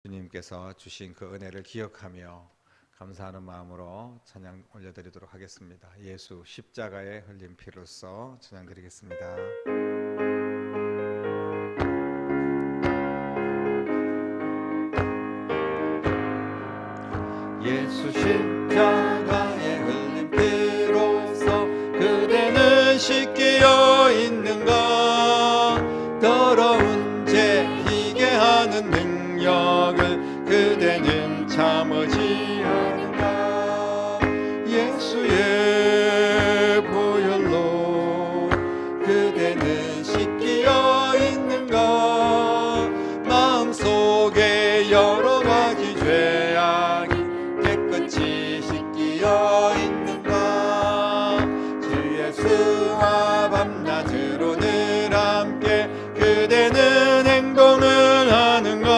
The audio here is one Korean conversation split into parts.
주님께서 주신 그 은혜를 기억하며 감사하는 마음으로 찬양 올려드리도록 하겠습니다. 예수 십자가에 흘린 피로써 찬양 드리겠습니다. 예수 십자가에 흘린 피로써 그대는 씻기어 있는가. 더러운 죄 희게 하는 능력을 그대는 참으지 않는가. 예수의 보혈로 그대는 씻기어 있는가. 마음속에 여러 가지 죄악이 깨끗이 씻기어 있는가. 주 예수와 밤낮으로 늘 함께 그대는 행동을 하는가.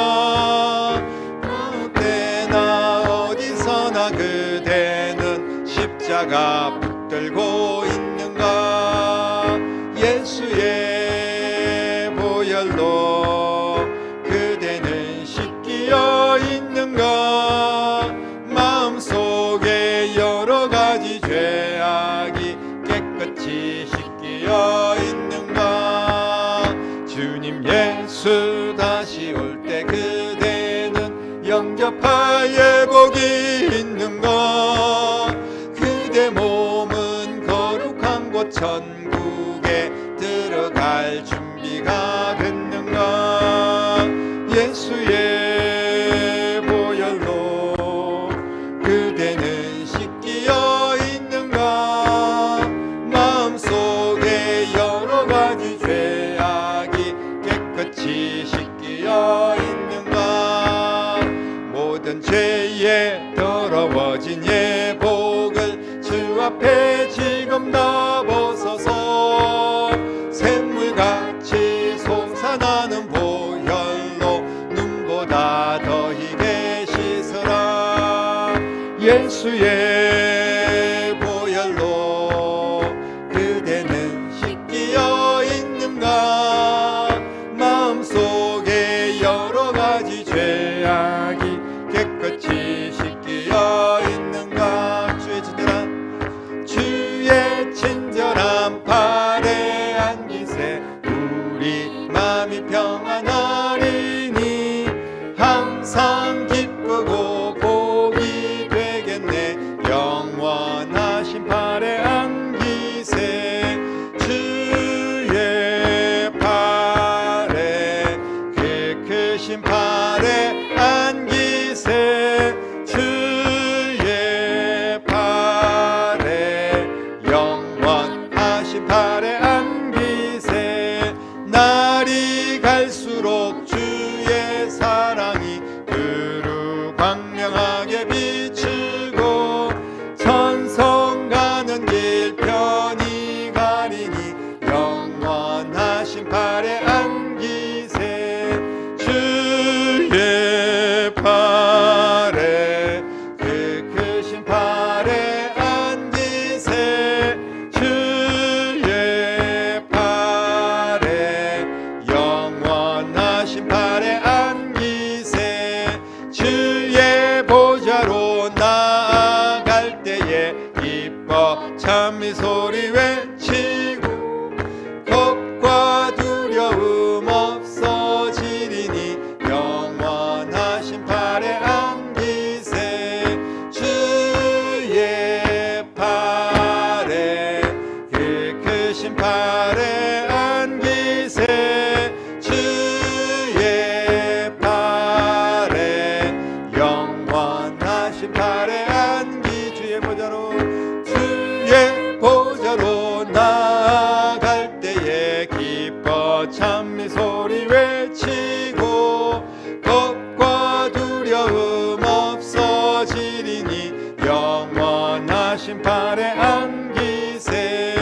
그때나 어디서나 그대는 십자가 붙들고 있는가. 예수의 보혈로 그대는 씻기어 있는가. 마음속에 여러 가지 죄악이 깨끗이 씻기어 있는가. 주님 예수 다시 올 때 그대는 영접할 복이 있는가. 그대 몸은 거룩한 곳 천국에 들어갈 준비가 됐는가. 예수의 보혈로 그대는 씻기어 있는가. 마음속에 여러 가지 죄악이 깨끗이 씻기어 있는가. 모든 죄에 더러워진 예복을 주 앞에 지금 다 벗어서 샘물같이 솟아나는 보혈로 눈보다 더 희게 씻으라. 예수의 보혈로 그대는 씻기어 있는가. 마음속에 여러 가지 죄악이 깨끗이 씻기어 있는가. 주의 친절한 팔에 안기세 우리 마음이 평안하리니. 항상 기쁘고 복이 되겠네. 영원하신 팔에 안기세. 주의 팔에 그 크신 팔에 안기세. 주의 팔에 영원하신 팔에 안기세. 날이 갈수록 주의 사랑이 두루 광명하게 비추고 천성 가는 길 편히 가리니. 영원하신 팔에 안기세. 주의 팔에 그 크신 팔에 안기세. 주의 팔에 영원하신 팔에 안기세. 주의 보좌로 나아갈 때에 기뻐 찬미 소리 외치고 겁과 두려움 없어지리니. 영원하신 팔에 안기세. 주의 팔에 그 크신 팔에 안기세. 주의 팔에 영원하신 팔에 안기. 주의 보좌로 나아갈 때에 기뻐 찬미 소리 외치고 겁과 두려움 없어지리니. 영원하신 팔에 안기세.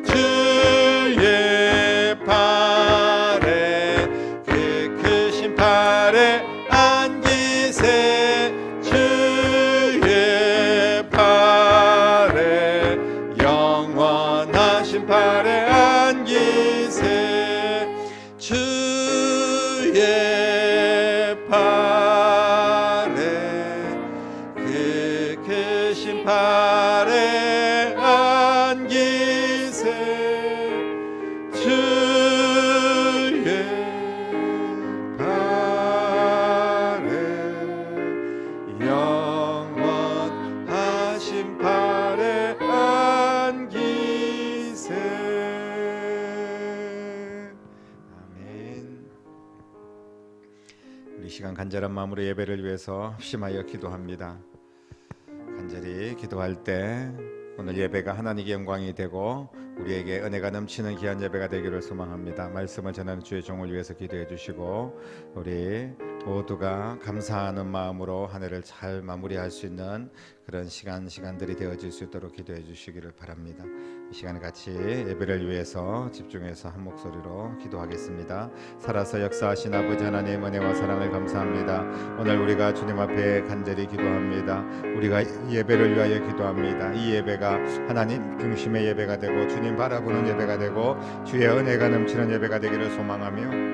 주의 팔에 그 크신 팔에 안기세. 주의 팔에 영원하신 팔에 안기세. 주의 팔에 우리 시간 간절한 마음으로 예배를 위해서 합심하여 기도합니다. 간절히 기도할 때 오늘 예배가 하나님께 영광이 되고 우리에게 은혜가 넘치는 귀한 예배가 되기를 소망합니다. 말씀을 전하는 주의 종을 위해서 기도해 주시고 우리 모두가 감사하는 마음으로 한 해를 잘 마무리할 수 있는 그런 시간들이 되어질 수 있도록 기도해 주시기를 바랍니다. 이 시간에 같이 예배를 위해서 집중해서 한 목소리로 기도하겠습니다. 살아서 역사하신 아버지 하나님 은혜와 사랑을 감사합니다. 오늘 우리가 주님 앞에 간절히 기도합니다. 우리가 예배를 위하여 기도합니다. 이 예배가 하나님 중심의 예배가 되고 주님 바라보는 예배가 되고 주의 은혜가 넘치는 예배가 되기를 소망하며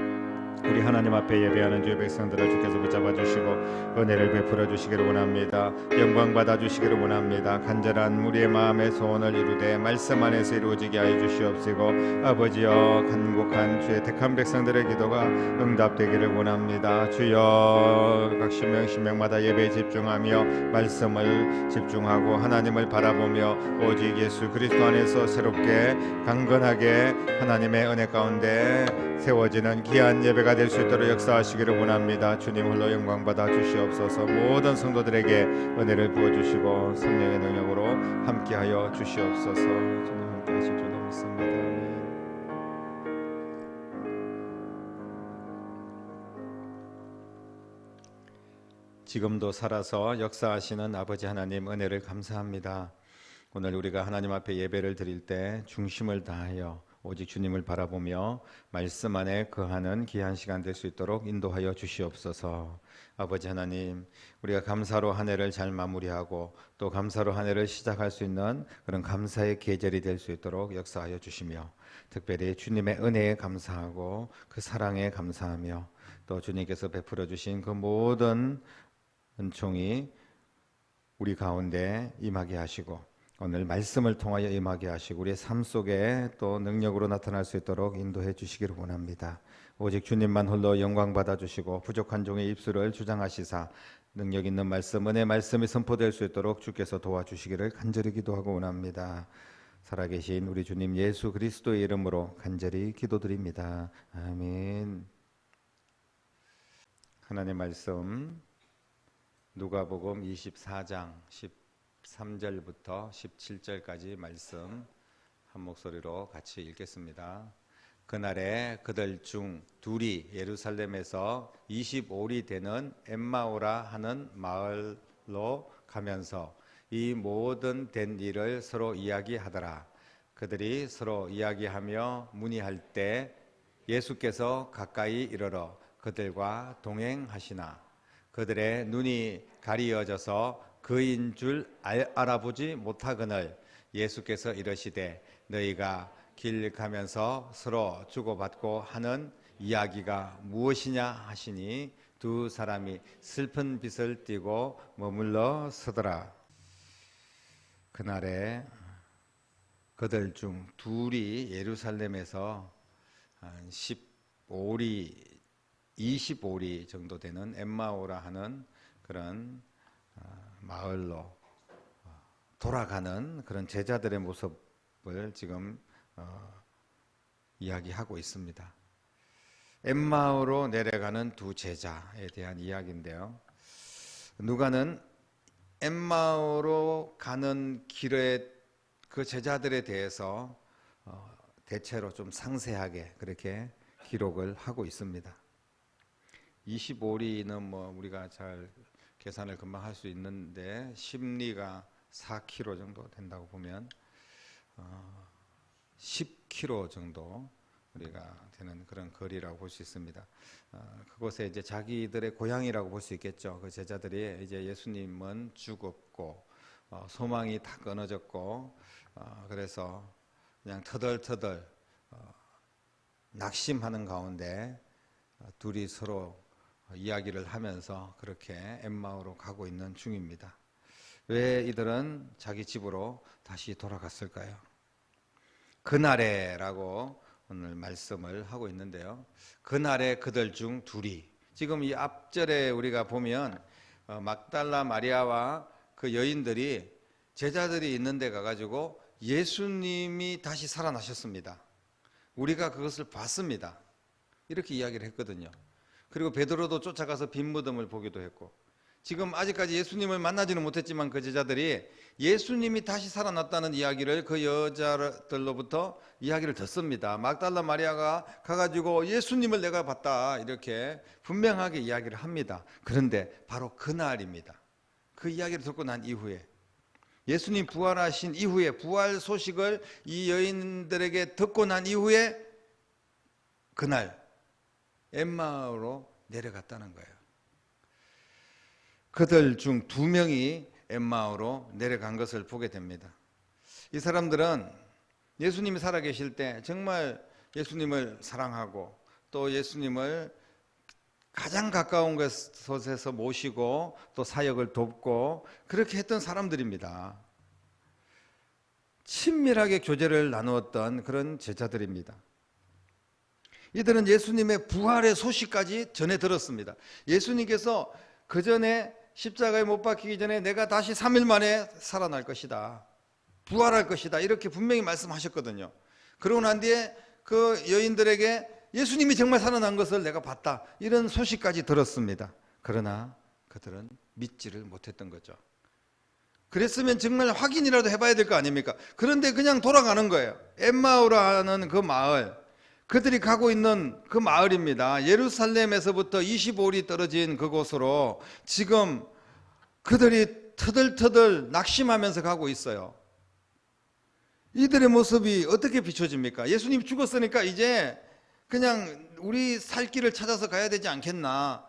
우리 하나님 앞에 예배하는 주의 백성들을 주께서 붙잡아 주시고 은혜를 베풀어 주시기를 원합니다. 영광 받아 주시기를 원합니다. 간절한 우리의 마음의 소원을 이루되 말씀 안에서 이루어지게 하여 주시옵시고 아버지여 간곡한 주의 택한 백성들의 기도가 응답되기를 원합니다. 주여 각 신명마다 예배에 집중하며 말씀을 집중하고 하나님을 바라보며 오직 예수 그리스도 안에서 새롭게 강건하게 하나님의 은혜 가운데 세워지는 귀한 예배가 될 수 있도록 역사하시기를 원합니다. 주님 홀로 영광 받아 주시옵소서. 모든 성도들에게 은혜를 부어 주시고 성령의 능력으로 함께하여 주시옵소서. 주님 함께하실 줄 믿습니다. 지금도 살아서 역사하시는 아버지 하나님 은혜를 감사합니다. 오늘 우리가 하나님 앞에 예배를 드릴 때 중심을 다하여 오직 주님을 바라보며 말씀 안에 거하는 귀한 시간 될 수 있도록 인도하여 주시옵소서. 아버지 하나님, 우리가 감사로 한 해를 잘 마무리하고 또 감사로 한 해를 시작할 수 있는 그런 감사의 계절이 될 수 있도록 역사하여 주시며 특별히 주님의 은혜에 감사하고 그 사랑에 감사하며 또 주님께서 베풀어 주신 그 모든 은총이 우리 가운데 임하게 하시고 오늘 말씀을 통하여 임하게 하시고 우리의 삶 속에 또 능력으로 나타날 수 있도록 인도해 주시기를 원합니다. 오직 주님만 홀로 영광 받아 주시고 부족한 종의 입술을 주장하시사 능력 있는 말씀, 은혜 말씀이 선포될 수 있도록 주께서 도와주시기를 간절히 기도하고 원합니다. 살아계신 우리 주님 예수 그리스도의 이름으로 간절히 기도드립니다. 아멘. 하나님의 말씀 누가복음 24장 13절부터 17절까지 말씀 한 목소리로 같이 읽겠습니다. 그날에 그들 중 둘이 예루살렘에서 25리 되는 엠마오라 하는 마을로 가면서 이 모든 된 일을 서로 이야기하더라. 그들이 서로 이야기하며 문의할 때 예수께서 가까이 이르러 그들과 동행하시나 그들의 눈이 가리어져서 그인 줄 알아보지 못하거늘 예수께서 이르시되 너희가 길 가면서 서로 주고받고 하는 이야기가 무엇이냐 하시니 두 사람이 슬픈 빛을 띠고 머물러 서더라. 그날에 그들 중 둘이 예루살렘에서 한 25리 정도 되는 엠마오라 하는 그런 마을로 돌아가는 그런 제자들의 모습을 지금 이야기하고 있습니다. 엠마오로 내려가는 두 제자에 대한 이야기인데요. 누가는 엠마오로 가는 길의 그 제자들에 대해서 대체로 좀 상세하게 그렇게 기록을 하고 있습니다. 25리는 뭐 우리가 잘 계산을 금방 할 수 있는데 10리가 4km 정도 된다고 보면 10km 정도 우리가 되는 그런 거리라고 볼 수 있습니다. 그곳에 이제 자기들의 고향이라고 볼 수 있겠죠. 그 제자들이 이제 예수님은 죽었고 소망이 다 끊어졌고 그래서 그냥 터덜터덜 낙심하는 가운데 둘이 서로 이야기를 하면서 그렇게 엠마오로 가고 있는 중입니다. 왜 이들은 자기 집으로 다시 돌아갔을까요? 그날에라고 오늘 말씀을 하고 있는데요. 그날에 그들 중 둘이 지금 이 앞절에 우리가 보면 막달라 마리아와 그 여인들이 제자들이 있는 데 가가지고 예수님이 다시 살아나셨습니다. 우리가 그것을 봤습니다. 이렇게 이야기를 했거든요. 그리고 베드로도 쫓아가서 빈 무덤을 보기도 했고, 지금 아직까지 예수님을 만나지는 못했지만 그 제자들이 예수님이 다시 살아났다는 이야기를 그 여자들로부터 이야기를 듣습니다. 막달라 마리아가 가가지고 예수님을 내가 봤다 이렇게 분명하게 이야기를 합니다. 그런데 바로 그날입니다. 그 이야기를 듣고 난 이후에, 예수님 부활하신 이후에, 부활 소식을 이 여인들에게 듣고 난 이후에 그날 엠마오로 내려갔다는 거예요. 그들 중 2명이 엠마오로 내려간 것을 보게 됩니다. 이 사람들은 예수님이 살아계실 때 정말 예수님을 사랑하고 또 예수님을 가장 가까운 곳에서 모시고 또 사역을 돕고 그렇게 했던 사람들입니다. 친밀하게 교제를 나누었던 그런 제자들입니다. 이들은 예수님의 부활의 소식까지 전해 들었습니다. 예수님께서 그 전에 십자가에 못 박히기 전에 내가 다시 3일 만에 살아날 것이다, 부활할 것이다, 이렇게 분명히 말씀하셨거든요. 그러고 난 뒤에 그 여인들에게 예수님이 정말 살아난 것을 내가 봤다, 이런 소식까지 들었습니다. 그러나 그들은 믿지를 못했던 거죠. 그랬으면 정말 확인이라도 해봐야 될 거 아닙니까? 그런데 그냥 돌아가는 거예요. 엠마오라는 그 마을, 그들이 가고 있는 그 마을입니다. 예루살렘에서부터 25里떨어진 그곳으로 지금 그들이 터덜터덜 낙심하면서 가고 있어요. 이들의 모습이 어떻게 비춰집니까? 예수님이 죽었으니까 이제 그냥 우리 살 길을 찾아서 가야 되지 않겠나?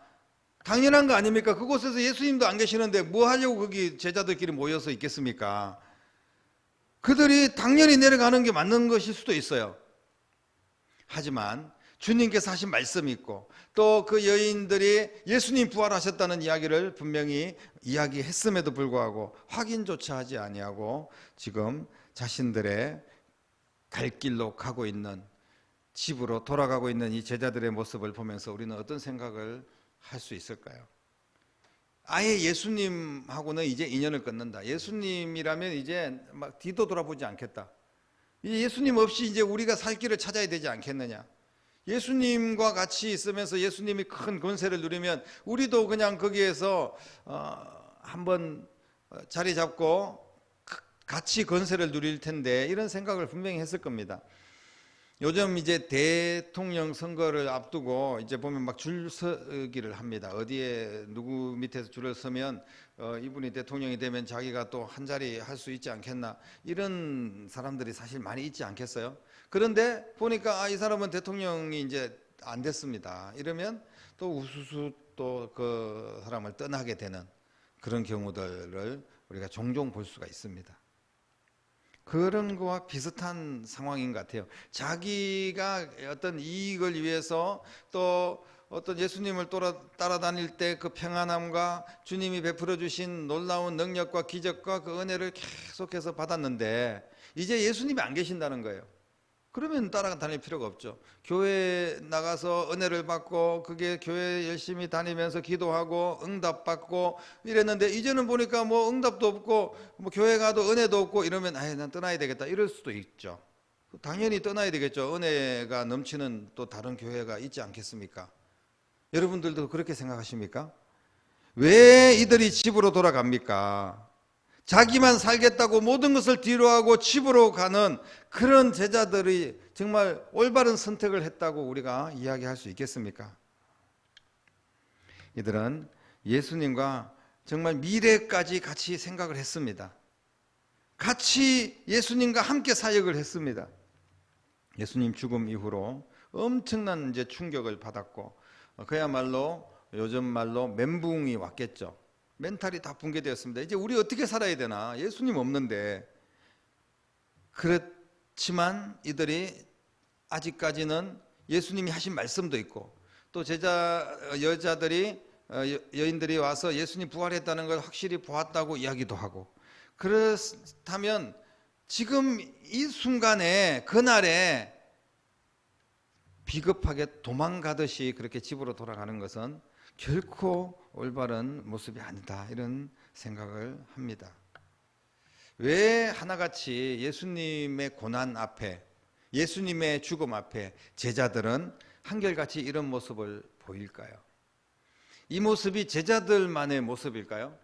당연한 거 아닙니까? 그곳에서 예수님도 안 계시는데 뭐 하려고 거기 제자들끼리 모여서 있겠습니까? 그들이 당연히 내려가는 게 맞는 것일 수도 있어요. 하지만 주님께서 하신 말씀이 있고 또 그 여인들이 예수님 부활하셨다는 이야기를 분명히 이야기했음에도 불구하고 확인조차 하지 아니하고 지금 자신들의 갈 길로 가고 있는, 집으로 돌아가고 있는 이 제자들의 모습을 보면서 우리는 어떤 생각을 할 수 있을까요? 아예 예수님하고는 이제 인연을 끊는다. 예수님이라면 이제 막 뒤도 돌아보지 않겠다. 예수님 없이 이제 우리가 살 길을 찾아야 되지 않겠느냐. 예수님과 같이 있으면서 예수님이 큰 권세를 누리면 우리도 그냥 거기에서 한번 자리 잡고 같이 권세를 누릴 텐데, 이런 생각을 분명히 했을 겁니다. 요즘 이제 대통령 선거를 앞두고 이제 보면 막 줄 서기를 합니다. 어디에 누구 밑에서 줄을 서면 이분이 대통령이 되면 자기가 또 한 자리 할 수 있지 않겠나, 이런 사람들이 사실 많이 있지 않겠어요? 그런데 보니까 이 사람은 대통령이 이제 안 됐습니다. 이러면 또 우수수 또 그 사람을 떠나게 되는 그런 경우들을 우리가 종종 볼 수가 있습니다. 그런 거와 비슷한 상황인 것 같아요. 자기가 어떤 이익을 위해서 또 어떤 예수님을 따라다닐 때 그 평안함과 주님이 베풀어 주신 놀라운 능력과 기적과 그 은혜를 계속해서 받았는데 이제 예수님이 안 계신다는 거예요. 그러면 따라다닐 필요가 없죠. 교회 나가서 은혜를 받고 그게 교회 열심히 다니면서 기도하고 응답받고 이랬는데 이제는 보니까 뭐 응답도 없고 뭐 교회 가도 은혜도 없고 이러면 난 떠나야 되겠다, 이럴 수도 있죠. 당연히 떠나야 되겠죠. 은혜가 넘치는 또 다른 교회가 있지 않겠습니까? 여러분들도 그렇게 생각하십니까? 왜 이들이 집으로 돌아갑니까? 자기만 살겠다고 모든 것을 뒤로하고 집으로 가는 그런 제자들이 정말 올바른 선택을 했다고 우리가 이야기할 수 있겠습니까? 이들은 예수님과 정말 미래까지 같이 생각을 했습니다. 같이 예수님과 함께 사역을 했습니다. 예수님 죽음 이후로 엄청난 이제 충격을 받았고 그야말로 요즘 말로 멘붕이 왔겠죠. 멘탈이 다 붕괴되었습니다. 이제 우리 어떻게 살아야 되나? 예수님 없는데. 그렇지만 이들이 아직까지는 예수님이 하신 말씀도 있고 또 여인들이 와서 예수님 부활했다는 걸 확실히 보았다고 이야기도 하고, 그렇다면 지금 이 순간에 그날에 비겁하게 도망가듯이 그렇게 집으로 돌아가는 것은 결코 올바른 모습이 아니다, 이런 생각을 합니다. 왜 하나같이 예수님의 고난 앞에, 예수님의 죽음 앞에 제자들은 한결같이 이런 모습을 보일까요? 이 모습이 제자들만의 모습일까요?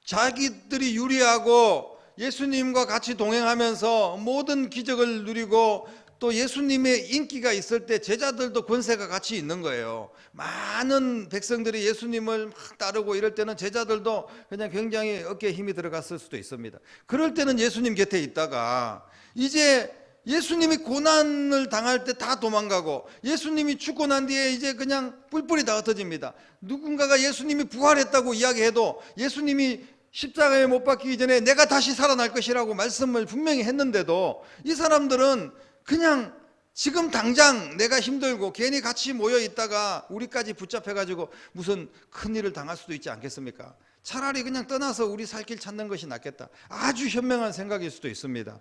자기들이 유리하고 예수님과 같이 동행하면서 모든 기적을 누리고 또 예수님의 인기가 있을 때 제자들도 권세가 같이 있는 거예요. 많은 백성들이 예수님을 막 따르고 이럴 때는 제자들도 그냥 굉장히 어깨에 힘이 들어갔을 수도 있습니다. 그럴 때는 예수님 곁에 있다가 이제 예수님이 고난을 당할 때 다 도망가고 예수님이 죽고 난 뒤에 이제 그냥 뿔뿔이 다 흩어집니다. 누군가가 예수님이 부활했다고 이야기해도 예수님이 십자가에 못 박히기 전에 내가 다시 살아날 것이라고 말씀을 분명히 했는데도 이 사람들은 그냥 지금 당장 내가 힘들고 괜히 같이 모여 있다가 우리까지 붙잡혀가지고 무슨 큰일을 당할 수도 있지 않겠습니까? 차라리 그냥 떠나서 우리 살 길 찾는 것이 낫겠다. 아주 현명한 생각일 수도 있습니다.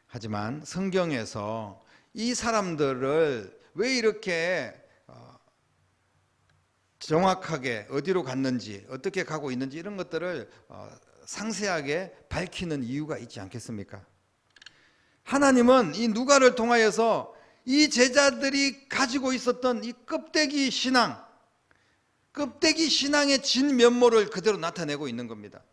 하지만 성경에서 이 사람들을 왜 이렇게 정확하게 어디로 갔는지 어떻게 가고 있는지 이런 것들을 상세하게 밝히는 이유가 있지 않겠습니까? 하나님은 이 누가를 통하여서 이 제자들이 가지고 있었던 이 껍데기 신앙의 진면모를 그대로 나타내고 있는 겁니다.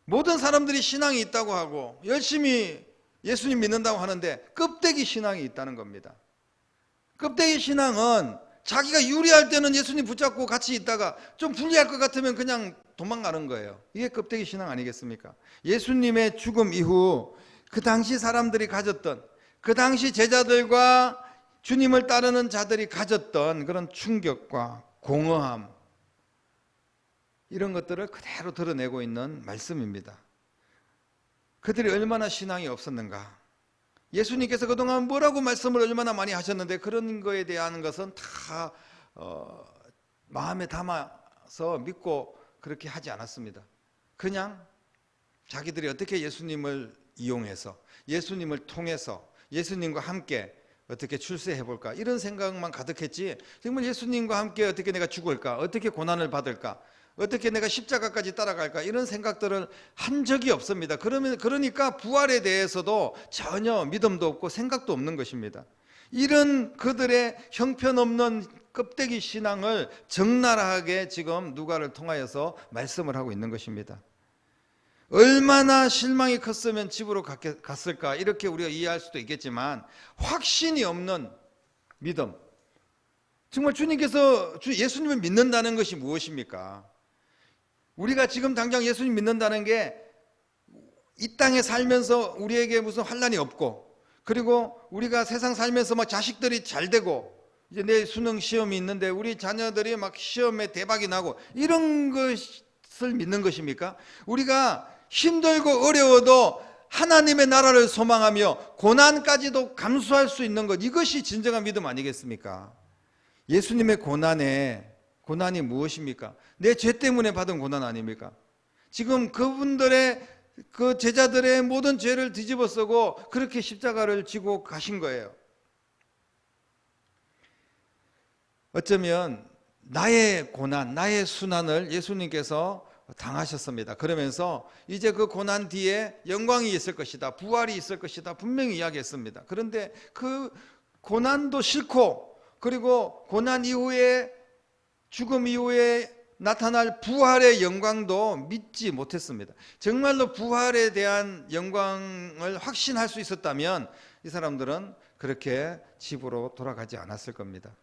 모든 사람들이 신앙이 있다고 하고 열심히 예수님 믿는다고 하는데 껍데기 신앙이 있다는 겁니다. 껍데기 신앙은 자기가 유리할 때는 예수님 붙잡고 같이 있다가 좀 불리할 것 같으면 그냥 도망가는 거예요. 이게 껍데기 신앙 아니겠습니까? 예수님의 죽음 이후 그 당시 사람들이 가졌던, 그 당시 제자들과 주님을 따르는 자들이 가졌던 그런 충격과 공허함, 이런 것들을 그대로 드러내고 있는 말씀입니다. 그들이 얼마나 신앙이 없었는가. 예수님께서 그동안 뭐라고 말씀을 얼마나 많이 하셨는데 그런 거에 대한 것은 다 마음에 담아서 믿고 그렇게 하지 않았습니다. 그냥 자기들이 어떻게 예수님을 이용해서 예수님을 통해서 예수님과 함께 어떻게 출세해 볼까 이런 생각만 가득했지 정말 예수님과 함께 어떻게 내가 죽을까, 어떻게 고난을 받을까, 어떻게 내가 십자가까지 따라갈까 이런 생각들을 한 적이 없습니다. 그러니까 부활에 대해서도 전혀 믿음도 없고 생각도 없는 것입니다. 이런 그들의 형편없는 껍데기 신앙을 적나라하게 지금 누가를 통하여서 말씀을 하고 있는 것입니다. 얼마나 실망이 컸으면 집으로 갔을까 이렇게 우리가 이해할 수도 있겠지만 확신이 없는 믿음, 정말 주님께서 예수님을 믿는다는 것이 무엇입니까? 우리가 지금 당장 예수님 믿는다는 게 이 땅에 살면서 우리에게 무슨 환난이 없고 그리고 우리가 세상 살면서 막 자식들이 잘 되고 이제 내일 수능 시험이 있는데 우리 자녀들이 막 시험에 대박이 나고 이런 것을 믿는 것입니까? 우리가 힘들고 어려워도 하나님의 나라를 소망하며 고난까지도 감수할 수 있는 것, 이것이 진정한 믿음 아니겠습니까? 예수님의 고난이 무엇입니까? 내 죄 때문에 받은 고난 아닙니까? 지금 그분들의 그 제자들의 모든 죄를 뒤집어 쓰고 그렇게 십자가를 지고 가신 거예요. 어쩌면 나의 고난, 나의 순환을 예수님께서 당하셨습니다. 그러면서 이제 그 고난 뒤에 영광이 있을 것이다, 부활이 있을 것이다 분명히 이야기했습니다. 그런데 그 고난도 싫고 그리고 고난 이후에 죽음 이후에 나타날 부활의 영광도 믿지 못했습니다. 정말로 부활에 대한 영광을 확신할 수 있었다면 이 사람들은 그렇게 집으로 돌아가지 않았을 겁니다.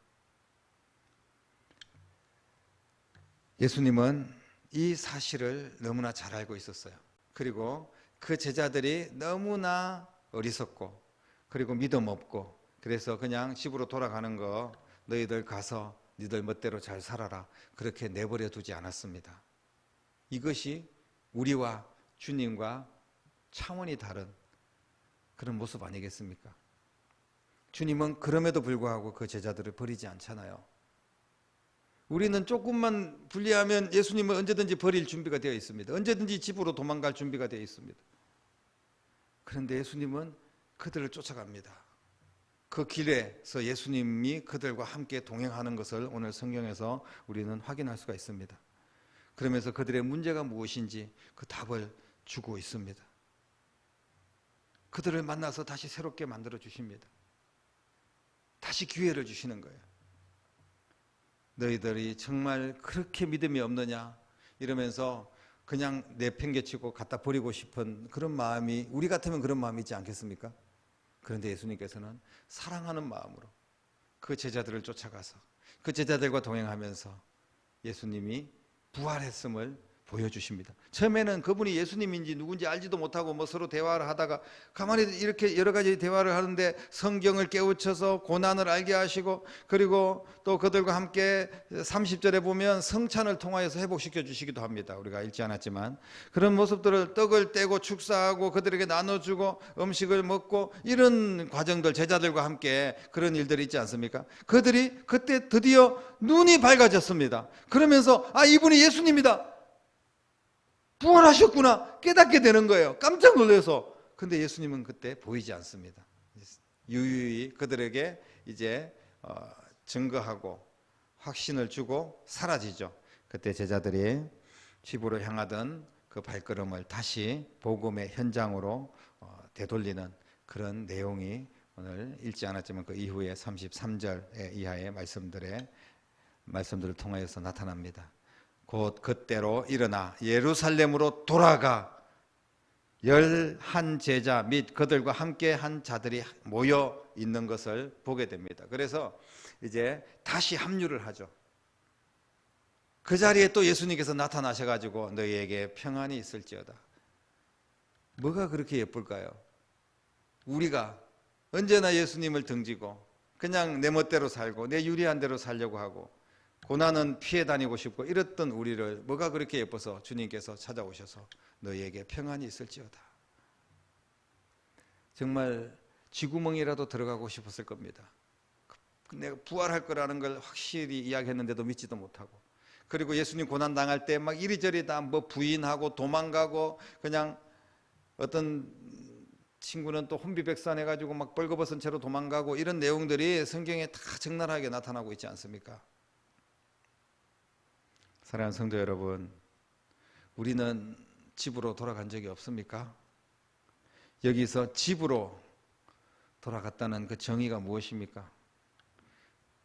예수님은 이 사실을 너무나 잘 알고 있었어요. 그리고 그 제자들이 너무나 어리석고 그리고 믿음 없고 그래서 그냥 집으로 돌아가는 거 너희들 가서 니들 멋대로 잘 살아라 그렇게 내버려 두지 않았습니다. 이것이 우리와 주님과 차원이 다른 그런 모습 아니겠습니까? 주님은 그럼에도 불구하고 그 제자들을 버리지 않잖아요. 우리는 조금만 불리하면 예수님은 언제든지 버릴 준비가 되어 있습니다. 언제든지 집으로 도망갈 준비가 되어 있습니다. 그런데 예수님은 그들을 쫓아갑니다. 그 길에서 예수님이 그들과 함께 동행하는 것을 오늘 성경에서 우리는 확인할 수가 있습니다. 그러면서 그들의 문제가 무엇인지 그 답을 주고 있습니다. 그들을 만나서 다시 새롭게 만들어 주십니다. 다시 기회를 주시는 거예요. 너희들이 정말 그렇게 믿음이 없느냐 이러면서 그냥 내팽개치고 갖다 버리고 싶은 그런 마음이, 우리 같으면 그런 마음이 있지 않겠습니까? 그런데 예수님께서는 사랑하는 마음으로 그 제자들을 쫓아가서 그 제자들과 동행하면서 예수님이 부활했음을 보여주십니다. 처음에는 그분이 예수님인지 누군지 알지도 못하고 뭐 서로 대화를 하다가 가만히 이렇게 여러 가지 대화를 하는데 성경을 깨우쳐서 고난을 알게 하시고, 그리고 또 그들과 함께 30절에 보면 성찬을 통하여서 회복시켜 주시기도 합니다. 우리가 읽지 않았지만 그런 모습들을, 떡을 떼고 축사하고 그들에게 나눠주고 음식을 먹고, 이런 과정들, 제자들과 함께 그런 일들이 있지 않습니까? 그들이 그때 드디어 눈이 밝아졌습니다. 그러면서 아, 이분이 예수님이다, 부활하셨구나 깨닫게 되는 거예요. 깜짝 놀라서. 근데 예수님은 그때 보이지 않습니다. 유유히 그들에게 이제 증거하고 확신을 주고 사라지죠. 그때 제자들이 집으로 향하던 그 발걸음을 다시 복음의 현장으로 되돌리는 그런 내용이 오늘 읽지 않았지만 그 이후에 33절 이하의 말씀들을 통하여서 나타납니다. 곧 그때로 일어나 예루살렘으로 돌아가 11 제자 및 그들과 함께 한 자들이 모여 있는 것을 보게 됩니다. 그래서 이제 다시 합류를 하죠. 그 자리에 또 예수님께서 나타나셔가지고 너희에게 평안이 있을지어다. 뭐가 그렇게 예쁠까요? 우리가 언제나 예수님을 등지고 그냥 내 멋대로 살고 내 유리한 대로 살려고 하고 고난은 피해 다니고 싶고 이랬던 우리를 뭐가 그렇게 예뻐서 주님께서 찾아오셔서 너희에게 평안이 있을지어다. 정말 쥐구멍이라도 들어가고 싶었을 겁니다. 내가 부활할 거라는 걸 확실히 이야기했는데도 믿지도 못하고, 그리고 예수님 고난 당할 때 막 이리저리 다 뭐 부인하고 도망가고, 그냥 어떤 친구는 또 혼비백산해가지고 막 벌거벗은 채로 도망가고, 이런 내용들이 성경에 다 적나라하게 나타나고 있지 않습니까? 사랑하는 성도 여러분, 우리는 집으로 돌아간 적이 없습니까? 여기서 집으로 돌아갔다는 그 정의가 무엇입니까?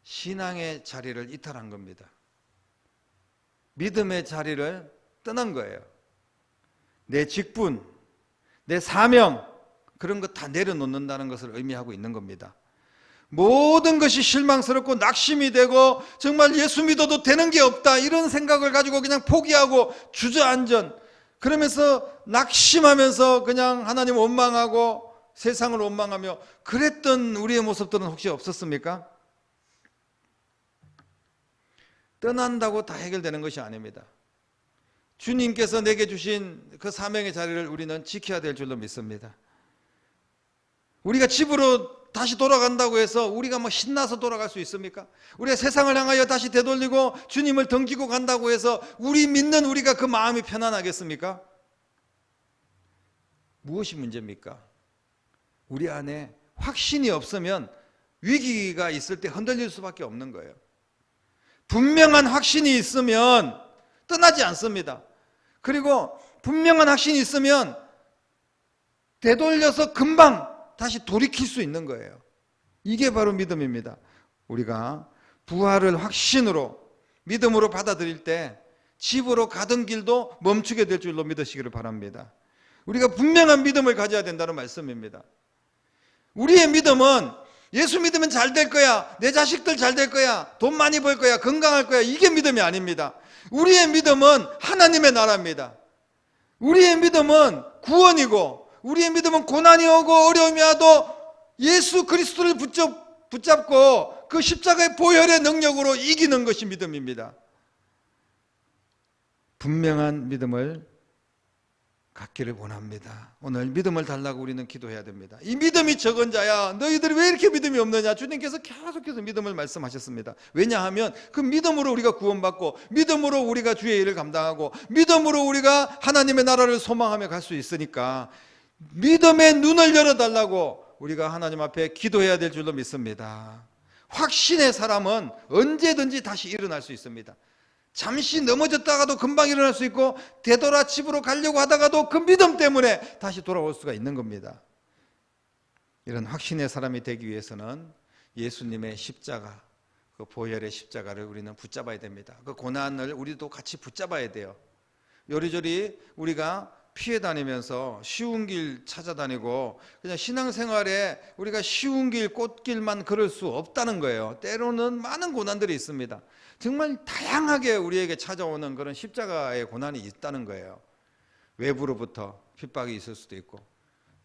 신앙의 자리를 이탈한 겁니다. 믿음의 자리를 떠난 거예요. 내 직분, 내 사명, 그런 거 다 내려놓는다는 것을 의미하고 있는 겁니다. 모든 것이 실망스럽고 낙심이 되고 정말 예수 믿어도 되는 게 없다, 이런 생각을 가지고 그냥 포기하고 주저앉은, 그러면서 낙심하면서 그냥 하나님 원망하고 세상을 원망하며 그랬던 우리의 모습들은 혹시 없었습니까? 떠난다고 다 해결되는 것이 아닙니다. 주님께서 내게 주신 그 사명의 자리를 우리는 지켜야 될 줄로 믿습니다. 우리가 집으로 다시 돌아간다고 해서 우리가 뭐 신나서 돌아갈 수 있습니까? 우리가 세상을 향하여 다시 되돌리고 주님을 등지고 간다고 해서 우리 믿는 우리가 그 마음이 편안하겠습니까? 무엇이 문제입니까? 우리 안에 확신이 없으면 위기가 있을 때 흔들릴 수밖에 없는 거예요. 분명한 확신이 있으면 떠나지 않습니다. 그리고 분명한 확신이 있으면 되돌려서 금방 다시 돌이킬 수 있는 거예요. 이게 바로 믿음입니다. 우리가 부활을 확신으로 믿음으로 받아들일 때 집으로 가던 길도 멈추게 될 줄로 믿으시기를 바랍니다. 우리가 분명한 믿음을 가져야 된다는 말씀입니다. 우리의 믿음은 예수 믿으면 잘 될 거야, 내 자식들 잘 될 거야, 돈 많이 벌 거야, 건강할 거야, 이게 믿음이 아닙니다. 우리의 믿음은 하나님의 나라입니다. 우리의 믿음은 구원이고, 우리의 믿음은 고난이 오고 어려움이 와도 예수 그리스도를 붙잡고 그 십자가의 보혈의 능력으로 이기는 것이 믿음입니다. 분명한 믿음을 갖기를 원합니다. 오늘 믿음을 달라고 우리는 기도해야 됩니다. 이 믿음이 적은 자야, 너희들이 왜 이렇게 믿음이 없느냐, 주님께서 계속해서 믿음을 말씀하셨습니다. 왜냐하면 그 믿음으로 우리가 구원받고, 믿음으로 우리가 주의 일을 감당하고, 믿음으로 우리가 하나님의 나라를 소망하며 갈 수 있으니까 믿음의 눈을 열어달라고 우리가 하나님 앞에 기도해야 될 줄로 믿습니다. 확신의 사람은 언제든지 다시 일어날 수 있습니다. 잠시 넘어졌다가도 금방 일어날 수 있고, 되돌아 집으로 가려고 하다가도 그 믿음 때문에 다시 돌아올 수가 있는 겁니다. 이런 확신의 사람이 되기 위해서는 예수님의 십자가, 그 보혈의 십자가를 우리는 붙잡아야 됩니다. 그 고난을 우리도 같이 붙잡아야 돼요. 요리조리 우리가 피해 다니면서 쉬운 길 찾아다니고 그냥 신앙생활에 우리가 쉬운 길, 꽃길만 걸을 수 없다는 거예요. 때로는 많은 고난들이 있습니다. 정말 다양하게 우리에게 찾아오는 그런 십자가의 고난이 있다는 거예요. 외부로부터 핍박이 있을 수도 있고,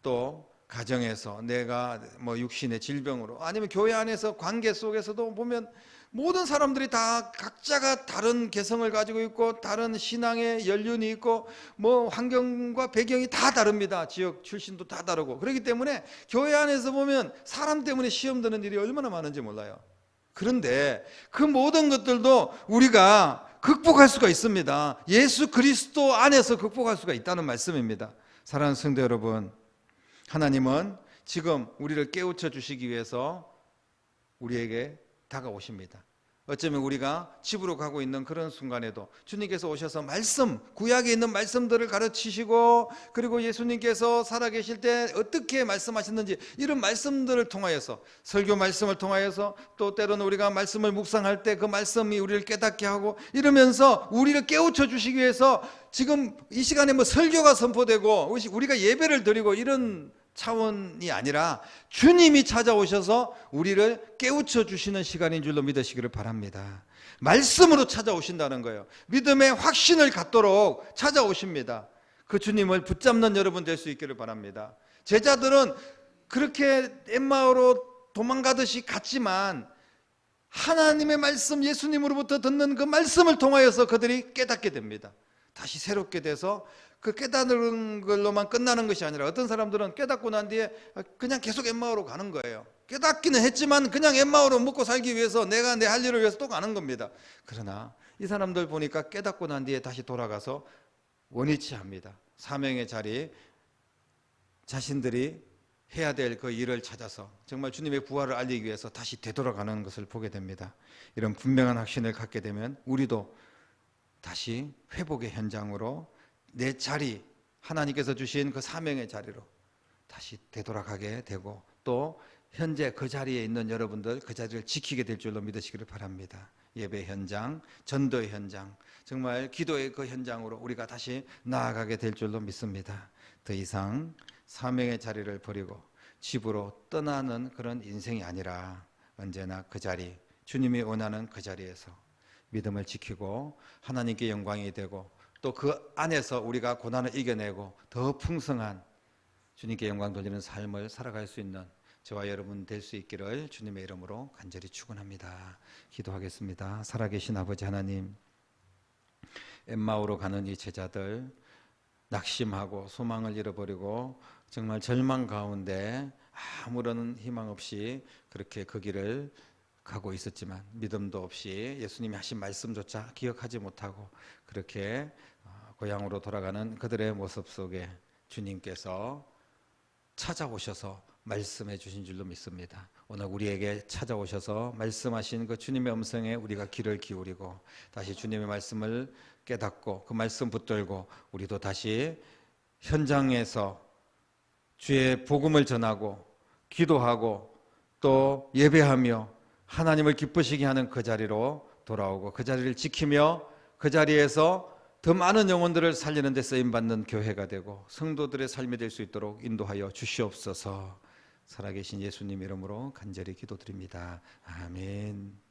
또 가정에서 내가 뭐 육신의 질병으로, 아니면 교회 안에서 관계 속에서도 보면 모든 사람들이 다 각자가 다른 개성을 가지고 있고 다른 신앙의 연륜이 있고 뭐 환경과 배경이 다 다릅니다. 지역 출신도 다 다르고. 그렇기 때문에 교회 안에서 보면 사람 때문에 시험 드는 일이 얼마나 많은지 몰라요. 그런데 그 모든 것들도 우리가 극복할 수가 있습니다. 예수 그리스도 안에서 극복할 수가 있다는 말씀입니다. 사랑하는 성도 여러분, 하나님은 지금 우리를 깨우쳐 주시기 위해서 우리에게 다가오십니다. 어쩌면 우리가 집으로 가고 있는 그런 순간에도 주님께서 오셔서 말씀, 구약에 있는 말씀들을 가르치시고, 그리고 예수님께서 살아계실 때 어떻게 말씀하셨는지 이런 말씀들을 통하여서, 설교 말씀을 통하여서, 또 때로는 우리가 말씀을 묵상할 때 그 말씀이 우리를 깨닫게 하고 이러면서 우리를 깨우쳐 주시기 위해서 지금 이 시간에 뭐 설교가 선포되고 우리가 예배를 드리고 이런 차원이 아니라 주님이 찾아오셔서 우리를 깨우쳐 주시는 시간인 줄로 믿으시기를 바랍니다. 말씀으로 찾아오신다는 거예요. 믿음의 확신을 갖도록 찾아오십니다. 그 주님을 붙잡는 여러분 될 수 있기를 바랍니다. 제자들은 그렇게 엠마오로 도망가듯이 갔지만 하나님의 말씀, 예수님으로부터 듣는 그 말씀을 통하여서 그들이 깨닫게 됩니다. 다시 새롭게 돼서 그 깨닫는 걸로만 끝나는 것이 아니라, 어떤 사람들은 깨닫고 난 뒤에 그냥 계속 엠마오로 가는 거예요. 깨닫기는 했지만 그냥 엠마오로 먹고 살기 위해서, 내가 내 할 일을 위해서 또 가는 겁니다. 그러나 이 사람들 보니까 깨닫고 난 뒤에 다시 돌아가서 원위치 합니다. 사명의 자리, 자신들이 해야 될 그 일을 찾아서 정말 주님의 부활을 알리기 위해서 다시 되돌아가는 것을 보게 됩니다. 이런 분명한 확신을 갖게 되면 우리도 다시 회복의 현장으로, 내 자리, 하나님께서 주신 그 사명의 자리로 다시 되돌아가게 되고, 또 현재 그 자리에 있는 여러분들 그 자리를 지키게 될 줄로 믿으시기를 바랍니다. 예배 현장, 전도의 현장, 정말 기도의 그 현장으로 우리가 다시 나아가게 될 줄로 믿습니다. 더 이상 사명의 자리를 버리고 집으로 떠나는 그런 인생이 아니라 언제나 그 자리, 주님이 원하는 그 자리에서 믿음을 지키고 하나님께 영광이 되고, 또 그 안에서 우리가 고난을 이겨내고 더 풍성한 주님께 영광 돌리는 삶을 살아갈 수 있는 저와 여러분 될 수 있기를 주님의 이름으로 간절히 축원합니다. 기도하겠습니다. 살아계신 아버지 하나님, 엠마오로 가는 이 제자들, 낙심하고 소망을 잃어버리고 정말 절망 가운데 아무런 희망 없이 그렇게 그 길을 가고 있었지만, 믿음도 없이 예수님이 하신 말씀조차 기억하지 못하고 그렇게 고향으로 돌아가는 그들의 모습 속에 주님께서 찾아오셔서 말씀해 주신 줄로 믿습니다. 오늘 우리에게 찾아오셔서 말씀하신 그 주님의 음성에 우리가 귀를 기울이고 다시 주님의 말씀을 깨닫고 그 말씀 붙들고 우리도 다시 현장에서 주의 복음을 전하고 기도하고 또 예배하며 하나님을 기쁘시게 하는 그 자리로 돌아오고, 그 자리를 지키며 그 자리에서 더 많은 영혼들을 살리는 데 쓰임받는 교회가 되고 성도들의 삶이 될 수 있도록 인도하여 주시옵소서. 살아계신 예수님 이름으로 간절히 기도드립니다. 아멘.